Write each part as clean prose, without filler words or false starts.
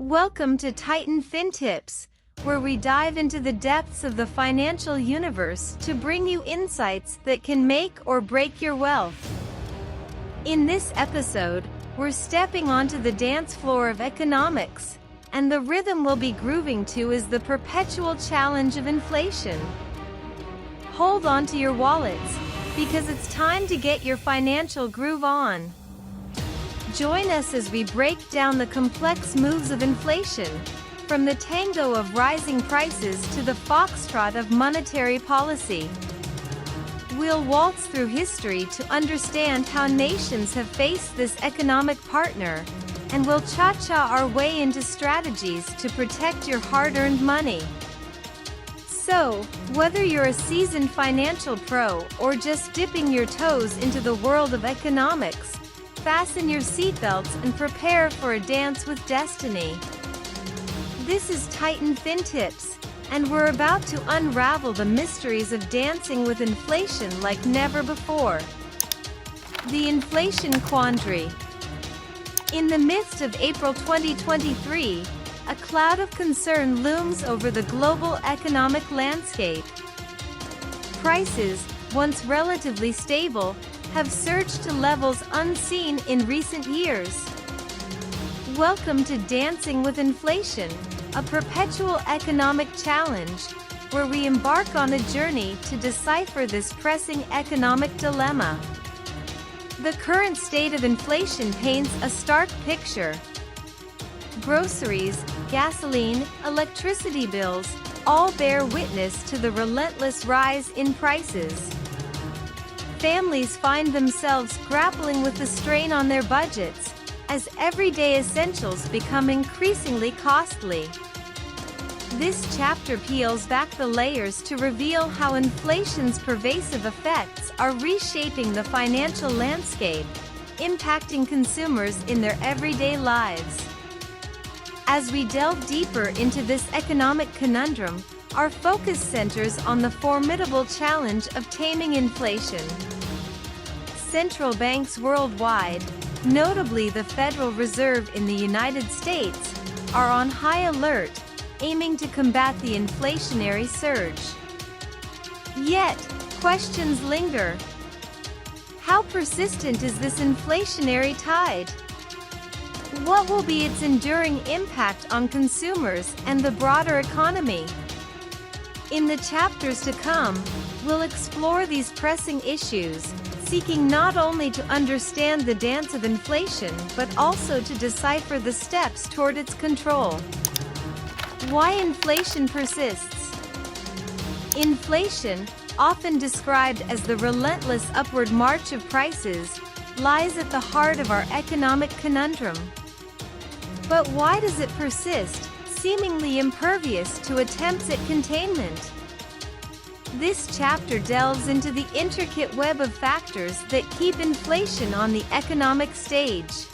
Welcome to Titan Fintips, where we dive into the depths of the financial universe to bring you insights that can make or break your wealth. In this episode, we're stepping onto the dance floor of economics, and the rhythm we'll be grooving to is the perpetual challenge of inflation. Hold on to your wallets, because it's time to get your financial groove on. Join us as we break down the complex moves of inflation, from the tango of rising prices to the foxtrot of monetary policy. We'll waltz through history to understand how nations have faced this economic partner, and we'll cha-cha our way into strategies to protect your hard-earned money. So, whether you're a seasoned financial pro or just dipping your toes into the world of economics, fasten your seatbelts and prepare for a dance with destiny. This is Titan Fintips, and we're about to unravel the mysteries of dancing with inflation like never before. The inflation quandary. In the midst of April 2023, a cloud of concern looms over the global economic landscape. Prices, once relatively stable, have surged to levels unseen in recent years. Welcome to Dancing with Inflation, a perpetual economic challenge, where we embark on a journey to decipher this pressing economic dilemma. The current state of inflation paints a stark picture. Groceries, gasoline, electricity bills, all bear witness to the relentless rise in prices. Families find themselves grappling with the strain on their budgets, as everyday essentials become increasingly costly. This chapter peels back the layers to reveal how inflation's pervasive effects are reshaping the financial landscape, impacting consumers in their everyday lives. As we delve deeper into this economic conundrum, our focus centers on the formidable challenge of taming inflation. Central banks worldwide, notably the Federal Reserve in the United States, are on high alert, aiming to combat the inflationary surge. Yet, questions linger. How persistent is this inflationary tide? What will be its enduring impact on consumers and the broader economy? In the chapters to come, we'll explore these pressing issues, seeking not only to understand the dance of inflation but also to decipher the steps toward its control. Why inflation persists. Inflation, often described as the relentless upward march of prices, lies at the heart of our economic conundrum. But why does it persist, seemingly impervious to attempts at containment? This chapter delves into the intricate web of factors that keep inflation on the economic stage.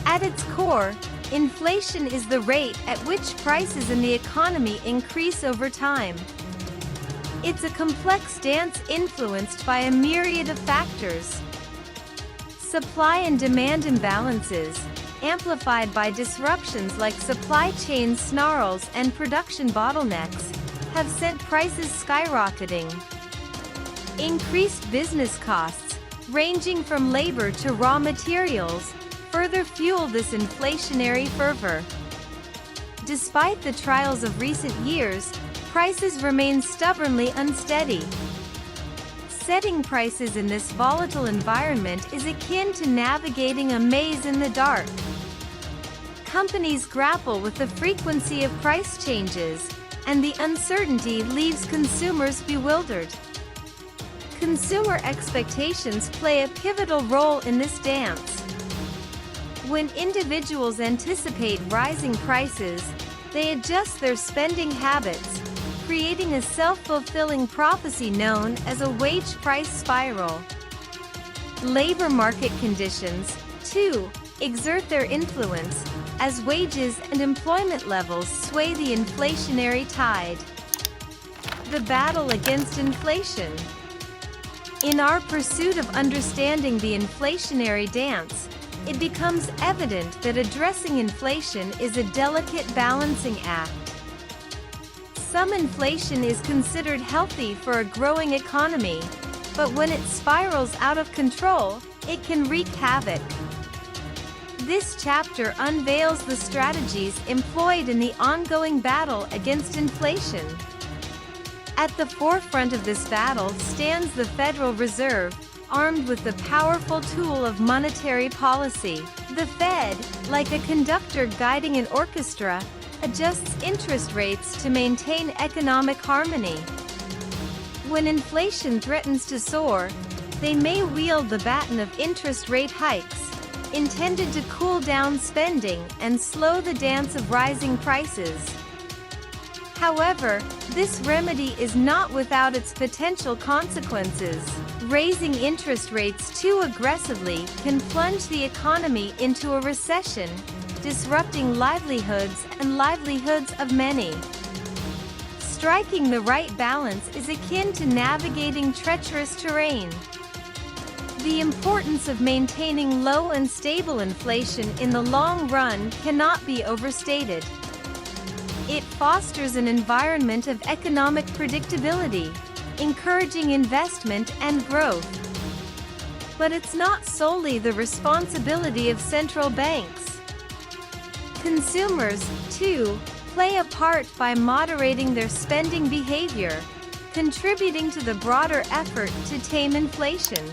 At its core, inflation is the rate at which prices in the economy increase over time. It's a complex dance influenced by a myriad of factors. Supply and demand imbalances, amplified by disruptions like supply chain snarls and production bottlenecks, have sent prices skyrocketing. Increased business costs, ranging from labor to raw materials, further fuel this inflationary fervor. Despite the trials of recent years, prices remain stubbornly unsteady. Setting prices in this volatile environment is akin to navigating a maze in the dark. Companies grapple with the frequency of price changes, and the uncertainty leaves consumers bewildered. Consumer expectations play a pivotal role in this dance. When individuals anticipate rising prices, they adjust their spending habits, creating a self-fulfilling prophecy known as a wage price spiral. Labor market conditions, too, exert their influence, as wages and employment levels sway the inflationary tide. The battle against inflation. In our pursuit of understanding the inflationary dance, it becomes evident that addressing inflation is a delicate balancing act. Some inflation is considered healthy for a growing economy, but when it spirals out of control, it can wreak havoc. This chapter unveils the strategies employed in the ongoing battle against inflation. At the forefront of this battle stands the Federal Reserve, armed with the powerful tool of monetary policy. The Fed, like a conductor guiding an orchestra, adjusts interest rates to maintain economic harmony. When inflation threatens to soar, they may wield the baton of interest rate hikes, intended to cool down spending and slow the dance of rising prices. However, this remedy is not without its potential consequences. Raising interest rates too aggressively can plunge the economy into a recession, disrupting livelihoods of many. Striking the right balance is akin to navigating treacherous terrain. The importance of maintaining low and stable inflation in the long run cannot be overstated. It fosters an environment of economic predictability, encouraging investment and growth. But it's not solely the responsibility of central banks. Consumers, too, play a part by moderating their spending behavior, contributing to the broader effort to tame inflation.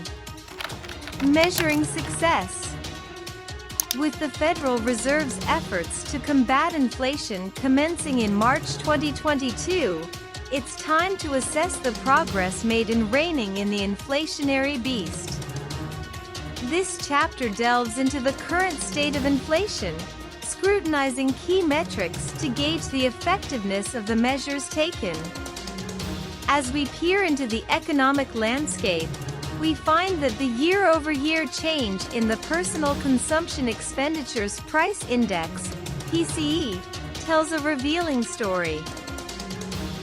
Measuring success. With the Federal Reserve's efforts to combat inflation commencing in March 2022, it's time to assess the progress made in reining in the inflationary beast. This chapter delves into the current state of inflation, scrutinizing key metrics to gauge the effectiveness of the measures taken. As we peer into the economic landscape, we find that the year-over-year change in the Personal Consumption Expenditures Price Index, PCE, tells a revealing story.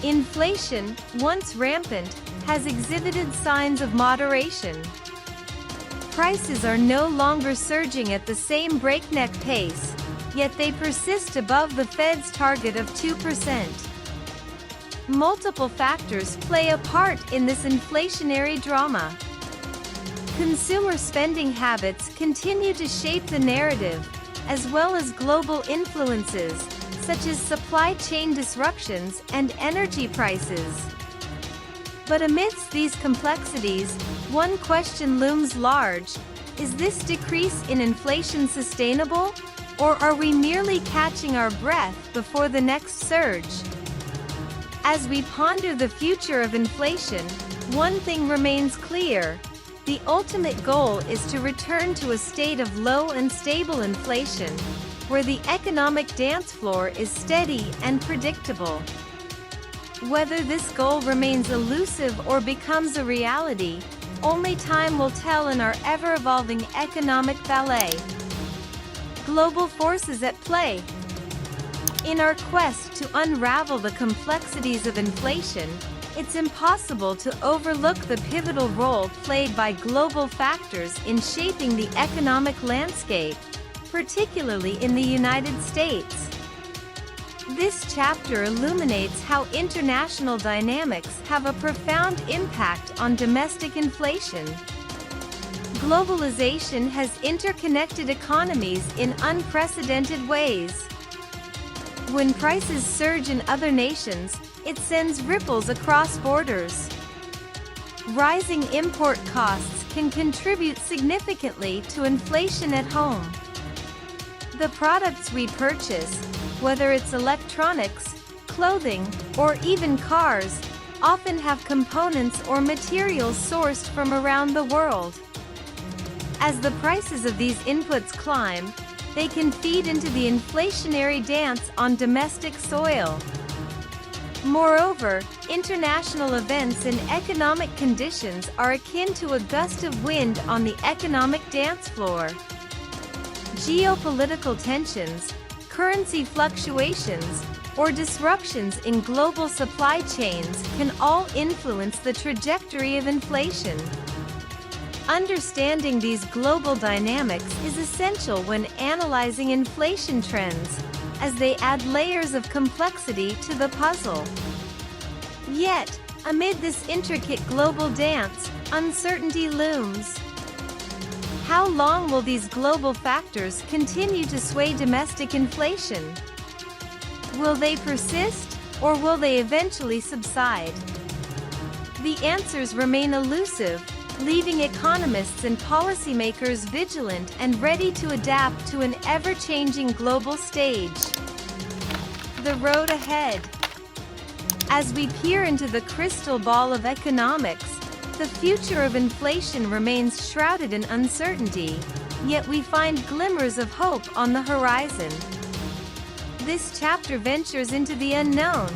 Inflation, once rampant, has exhibited signs of moderation. Prices are no longer surging at the same breakneck pace, yet they persist above the Fed's target of 2%. Multiple factors play a part in this inflationary drama. Consumer spending habits continue to shape the narrative, as well as global influences, such as supply chain disruptions and energy prices. But amidst these complexities, one question looms large: is this decrease in inflation sustainable, or are we merely catching our breath before the next surge? As we ponder the future of inflation, one thing remains clear: the ultimate goal is to return to a state of low and stable inflation, where the economic dance floor is steady and predictable. Whether this goal remains elusive or becomes a reality, only time will tell in our ever-evolving economic ballet. Global forces at play. In our quest to unravel the complexities of inflation, it's impossible to overlook the pivotal role played by global factors in shaping the economic landscape, particularly in the United States. This chapter illuminates how international dynamics have a profound impact on domestic inflation. Globalization has interconnected economies in unprecedented ways. When prices surge in other nations, it sends ripples across borders. Rising import costs can contribute significantly to inflation at home. The products we purchase, whether it's electronics, clothing, or even cars, often have components or materials sourced from around the world. As the prices of these inputs climb, they can feed into the inflationary dance on domestic soil. Moreover, international events and economic conditions are akin to a gust of wind on the economic dance floor. Geopolitical tensions, currency fluctuations, or disruptions in global supply chains can all influence the trajectory of inflation. Understanding these global dynamics is essential when analyzing inflation trends, as they add layers of complexity to the puzzle. Yet, amid this intricate global dance, uncertainty looms. How long will these global factors continue to sway domestic inflation? Will they persist, or will they eventually subside? The answers remain elusive, leaving economists and policymakers vigilant and ready to adapt to an ever-changing global stage. The road ahead. As we peer into the crystal ball of economics, the future of inflation remains shrouded in uncertainty, yet we find glimmers of hope on the horizon. This chapter ventures into the unknown,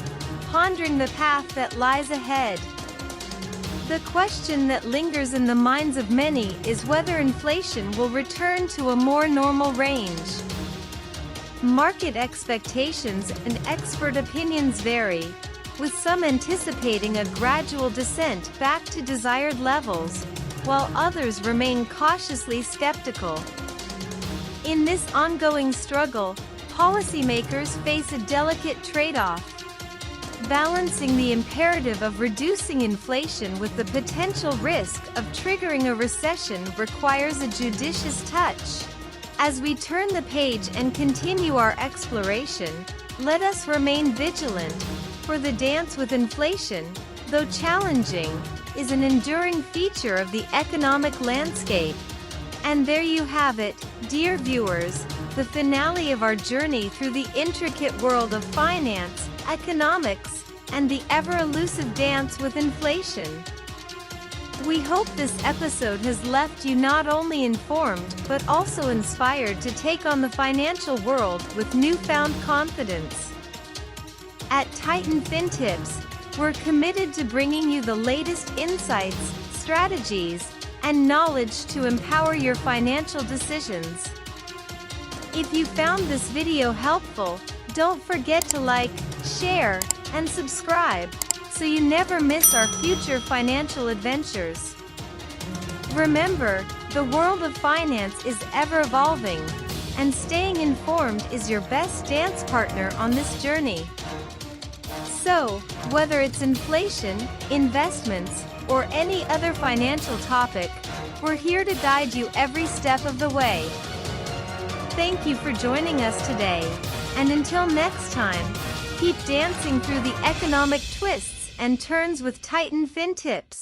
pondering the path that lies ahead. The question that lingers in the minds of many is whether inflation will return to a more normal range. Market expectations and expert opinions vary, with some anticipating a gradual descent back to desired levels, while others remain cautiously skeptical. In this ongoing struggle, policymakers face a delicate trade-off. Balancing the imperative of reducing inflation with the potential risk of triggering a recession requires a judicious touch. As we turn the page and continue our exploration, let us remain vigilant, for the dance with inflation, though challenging, is an enduring feature of the economic landscape. And there you have it, dear viewers, the finale of our journey through the intricate world of finance, economics, and the ever-elusive dance with inflation. We hope this episode has left you not only informed but also inspired to take on the financial world with newfound confidence. At Titan Fintips, we're committed to bringing you the latest insights, strategies, and knowledge to empower your financial decisions. If you found this video helpful, don't forget to like, share, and subscribe, so you never miss our future financial adventures. Remember, the world of finance is ever evolving, and staying informed is your best dance partner on this journey. So, whether it's inflation, investments, or any other financial topic, we're here to guide you every step of the way. Thank you for joining us today, and until next time, keep dancing through the economic twists and turns with Titan Fintips.